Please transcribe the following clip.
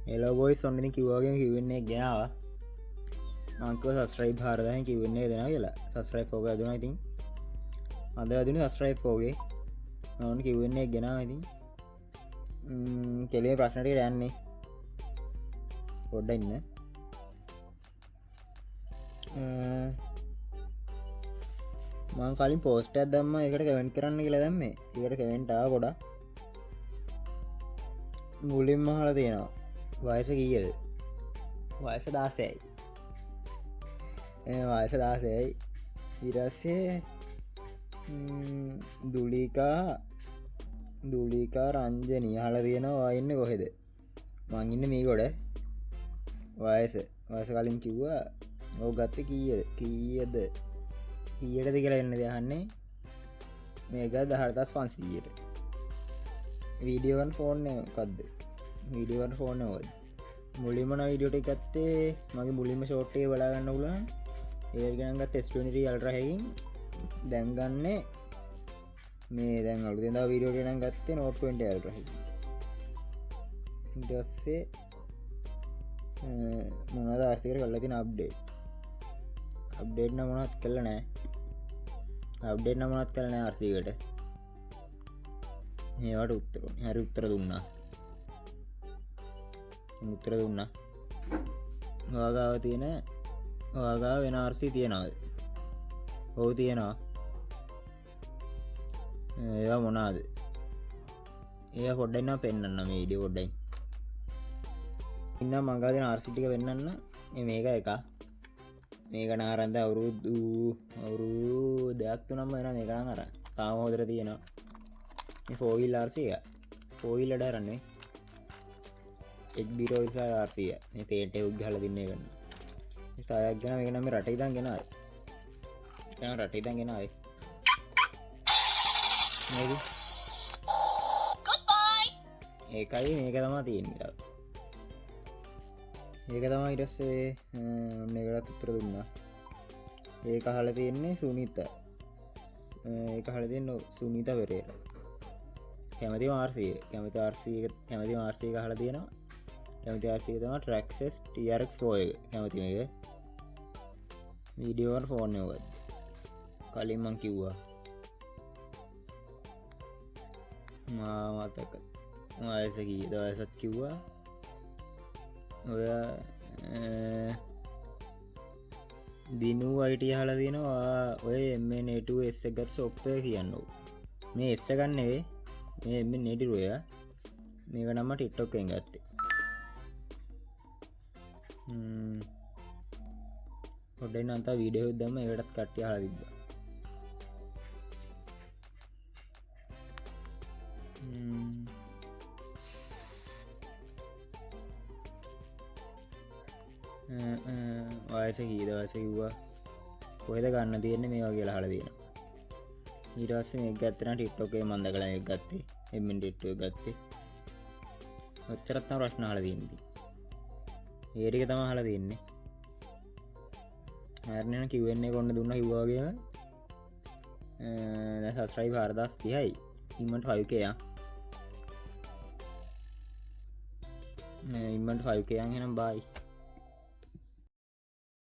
Hello boys, ඔන්න කිව්වා වගේම Q&A එක ගෙනාවා. මම කිව්වා subscribe 4000 Q&A දෙනවා කියලා. subscribe 4 එක දුන්නා ඉතින්. අද දුන්නේ subscribe 4 ගේ. මම ඔන්න Q&A එක ගෙනාවා ඉතින්. කෙලිය ප්‍රශ්න ටික යන්නේ. පොඩ්ඩක් ඉන්න. මම කලින් post එකක් දැම්මා ඒකට comment කරන්න කියලා දැම්මේ. ඒකට comment ආවා ගොඩක්. මුලින්ම අහලා තියෙනවා. වයස කීයද? වයස 16යි. වයස 16යි. ඊට පස්සේ දුලිකා රංජනී අහලා තියෙනවා ඉන්නේ කොහෙද? මං ඉන්නේ මේගොඩ. වයස කලින් කිව්වා. ඔව් ගත්තේ කීයද කියලා එන්න දහන්නේ. මේක 14500ට. වීඩියෝ ගන්න ෆෝන් එක මොකද්ද? වීඩියෝ ගන්න ෆෝන් එක මොකද්ද? මුලින්ම න වීඩියෝ ටික ගත්තේ මගේ මුලින්ම ෂෝට් එක බලා ගන්න පුළුවන්. ඒක ගණන් ගත්ත S20 Ultra එකකින් දැන් ගන්නේ මේ දැන් අලුතෙන් දාව වීඩියෝ ටික නම් ගත්තේ Note 20 Ultra එකකින්. ඊට පස්සේ මොනවද ආසිකර කරලා තියෙන අප්ඩේට් නම් මොනවත් කළා නැහැ. අප්ඩේට් නම් මොනවත් කළා නැහැ RC එකට. ඒවට උත්තර දුන්නා. ඔයාගාව තියෙන ඔයාගාව වෙන RC තියෙනවද? ඔව් තියෙනවා. ඒවා මොනවාද? ඒවා පොඩ්ඩක් නම් පෙන්නන්න මේ වීඩියෝ පොඩ්ඩක්. ඉන්න මං ගාව තියෙන RC ටික පෙන්නන්න. මේක එක. මේක නාරන්ද අවුරුදු දෙකක් තුනක්ම වෙනවා මේක නම් අර. තාම හොදට තියෙනවා. මේ 4 wheel RC එක. 4 wheel එඩ අරන්නේ. එක් බීරෝ RC එක. මේ පේන්ට් එක ගහලා දින්නේ ගන්න. මේ ස්ටායක් ගන්න මේක නම් මේ රටේ ඉඳන් ගෙනාවේ. දැන් රටේ ඉඳන් ගෙනාවේ. නේද? goodbye. ඒකයි මේක තමයි තියෙන්නේ. ඒක තමයි ඊට පස්සේ මේකට උත්තර දුන්නා. ඒක අහලා තියෙන්නේ සුනිතා. ඒක අහලා තියෙන්නේ සුනිතා පෙරේරා. කැමතිම RC එක. කැමති RC එක අහලා තියෙනවා. කැමති RC එක තමයි Traxxas TRX4 එක. කැමති මේක. වීඩියෝ වල ෆෝන් එක වද. කලින් මං කිව්වා. මතක. වයස කීයද? වයසත් කිව්වා. ඔය දිනු IT අහලා තියෙනවා. ඔය MN82S එක ගත්ත software කියන්නෝ. මේ S ගන්න නෙවෙයි. මේ MN82 එක. මේක නම් TikTok එකෙන් ගත්තේ. පොඩ්ඩක් නම් තා වීඩියෝ එකක් දැම්ම ඒකටත් කට්ටිය අහලා තිබ්බා. වයස කීයද? වයස කිව්වා. කොහෙද ගන්න තියෙන්නේ මේවා කියලා අහලා තියෙනවා. ඊට පස්සේ මේක ගත්තා නම් TikTok එකේ මම දැකලා මේක ගත්තේ. MN82 එක ගත්තේ. ඔච්චරක් තමයි ප්‍රශ්න අහලා තියෙන්නේ. ඒ ටික තමයි අහලා තියෙන්නේ. හරිනේ නම් Q&A එක ඔන්න දුන්නා කිව්වා වගේම. දැන් subscribe 4030යි. ඉම්මන්ට 5k යා. ඉම්මන්ට 5k යන් එහෙනම් bye.